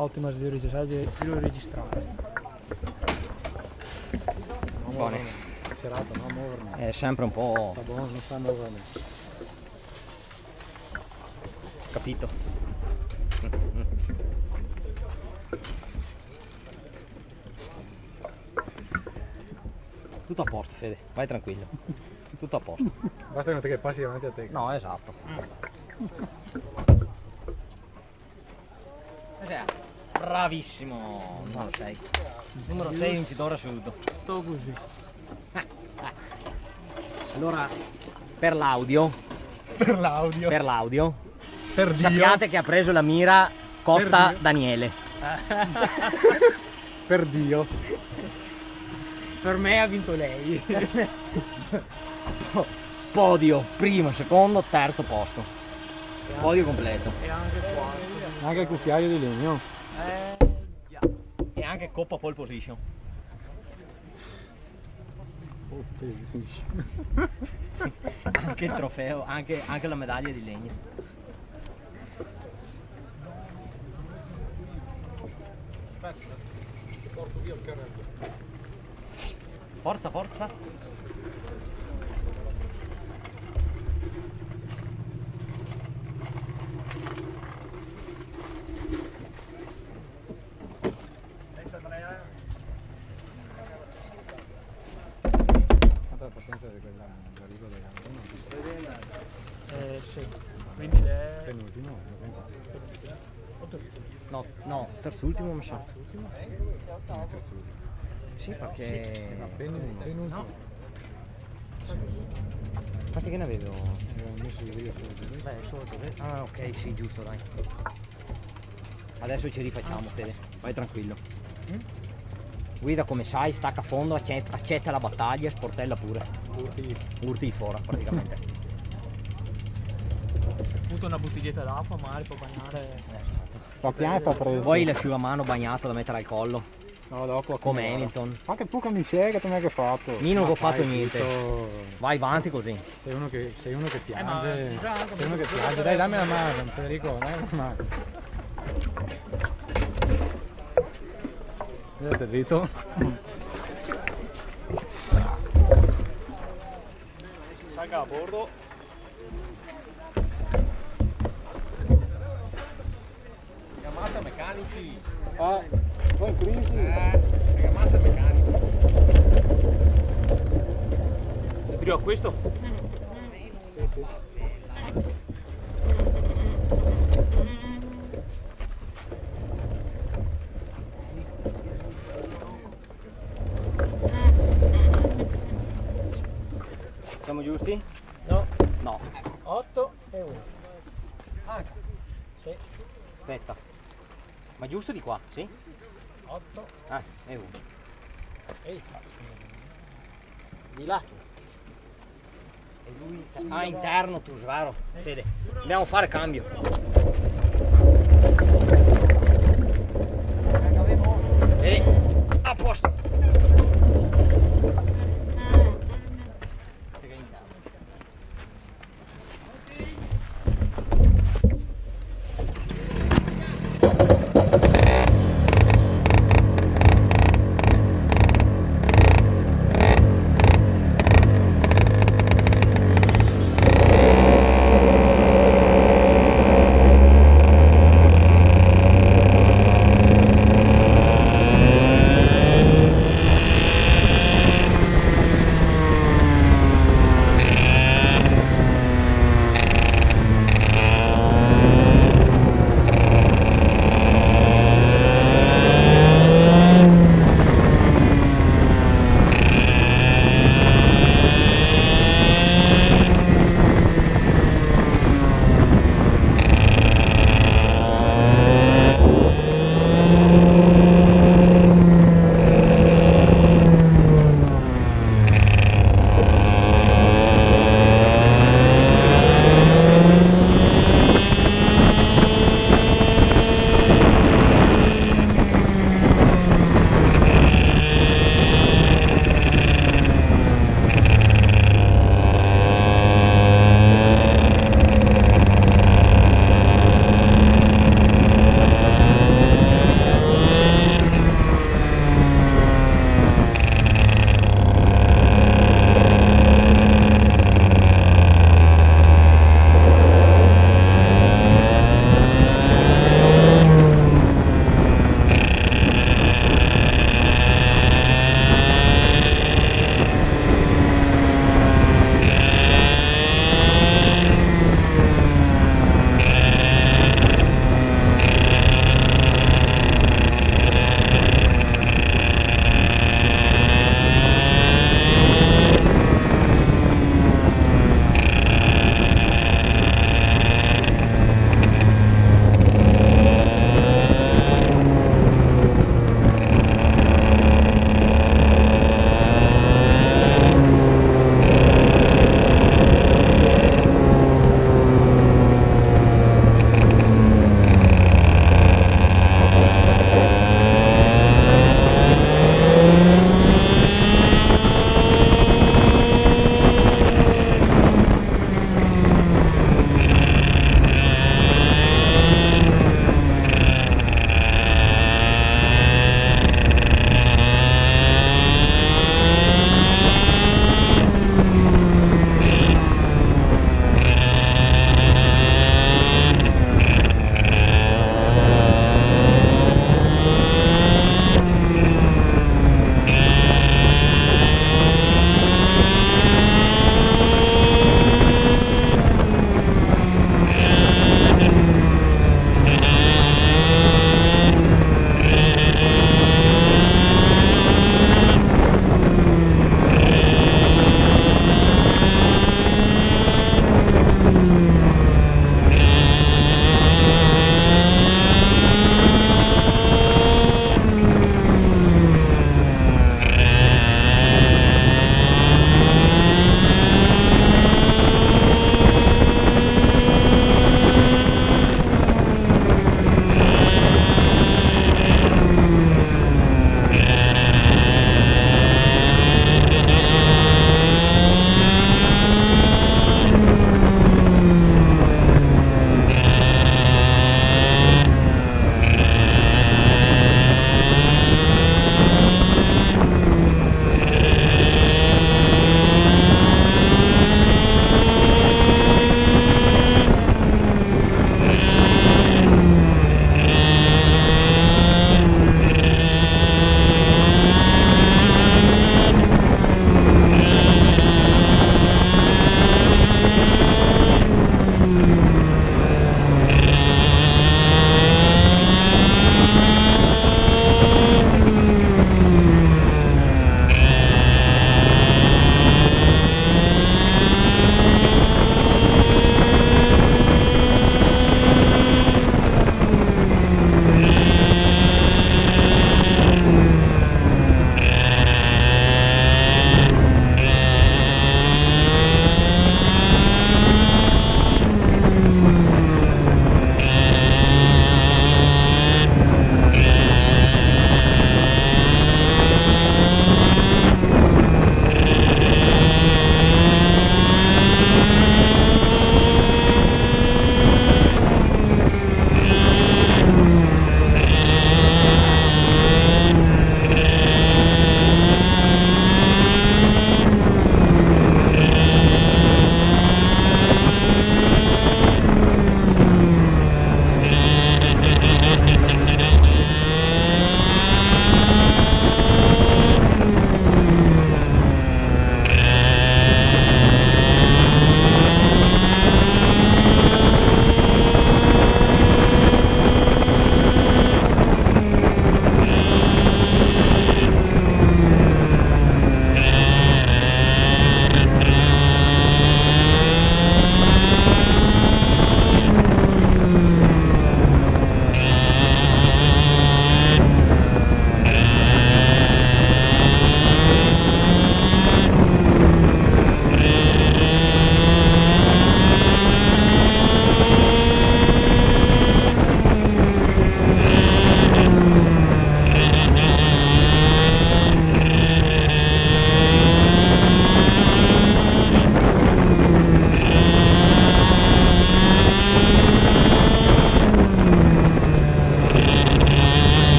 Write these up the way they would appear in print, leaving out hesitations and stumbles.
Ottima devo registrare. Buone. Serata, non muovermi. È sempre un po'... Sta buono, non sta muovermi. Capito? Tutto a posto, Fede, vai tranquillo. Tutto a posto. Basta che passi davanti a te. No, esatto. Bravissimo, numero 6. Numero 6 vincitore assoluto. Tutto così. Allora, per l'audio, Per l'audio. Per Dio. sappiate che ha preso la mira Costa Daniele. Per Dio. Per me ha vinto lei. Podio, primo, secondo, terzo posto. Podio completo. E anche qua. Anche il cucchiaio di legno. Yeah. E anche Coppa Pole Position. Oh, Anche il trofeo, anche la medaglia di legno. Forza, forza. Quanta la potenza di quella dell'arrivo della Sì. Quindi lei. penultimo? No, no, terzultimo mi sa. Tessuti. Sì, perché... Penultimo. No. Infatti che ne avevo? Avevo messo i video fuori. Beh, solo così. Ah, ok, sì, giusto, dai. Adesso ci rifacciamo, Fede. Vai tranquillo. Guida come sai, stacca a fondo, accetta la battaglia, sportella pure. Urti di fora, praticamente. Butta una bottiglietta d'acqua, magari può bagnare. La pianta ha preso. Poi l'asciugamano bagnato da mettere al collo, No, dopo come Hamilton. Ma che tu camicia che tu non hai fatto? Io non Ma ho fatto fai niente. tutto. Vai avanti così. Sei uno che piange. ma già Sei uno che piange. Dai, dammi la mano, Federico, dammi la mano. Vedete dritto? Salga a bordo. Chiamata meccanici. Ah, poi in crisi. Chiamata meccanici. Tiro a questo? Siamo giusti? No, No. 8 e 1. Sì. Aspetta. Ma giusto di qua, sì? 8 Ah, è uno. e Di là. E lui... Ah, interno tu, svaro. Fede. Dobbiamo fare cambio. Vedi? A posto.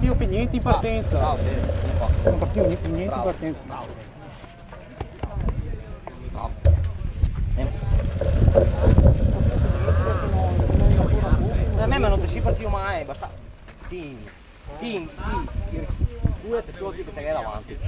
partivo per niente in partenza. Bravo, bene, qua. Non partivo niente in Bravo. partenza. Bravo. A me non ti si partiva mai, basta. Ti due te soldi che te davanti.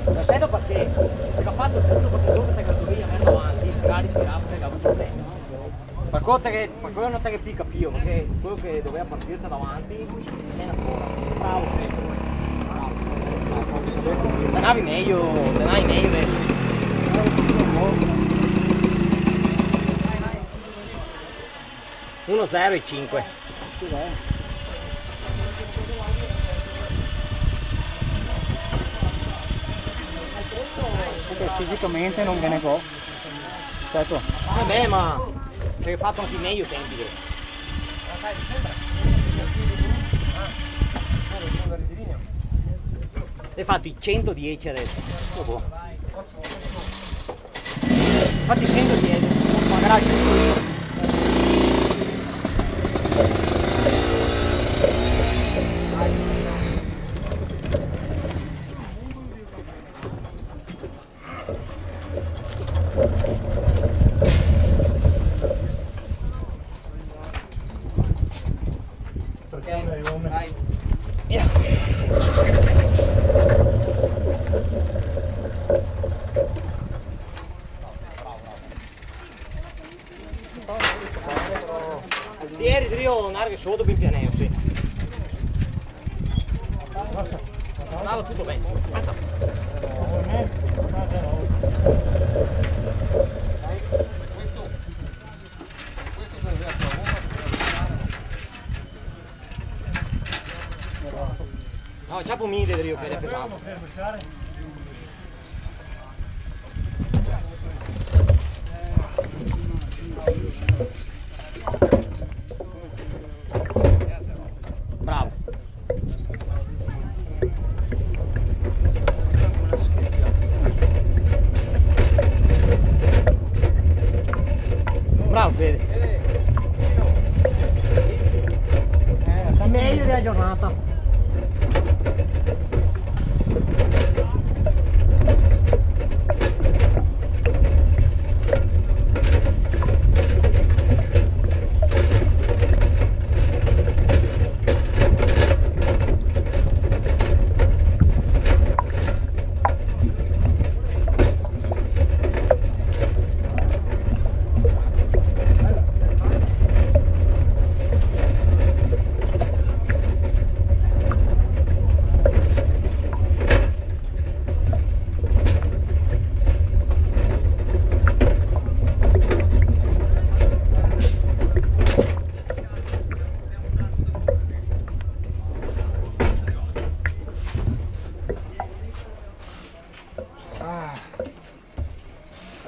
Non sai perché? Se l'ha fatto tutto perché dopo te che via andare avanti, magari tirava te la avuto bene. Per quello non te che picca più, perché quello che doveva partirti davanti viene ancora. Bravo, bravo. Te navi meglio adesso. 1-0 e 5. Perché fisicamente non viene gol. Certo. Vabbè, ma ci hai fatto anche meglio tempi adesso. Hai fatto i 110 adesso. Fatti 110, magari 110. Ieri Drio andare che sotto ben pianeo, sì. Andava tutto bene. No, c'è un mide Drio che è pesante. Bravo. Bravo Fede. Meglio della giornata.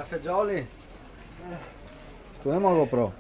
Caffè Jolly. Studiamo GoPro.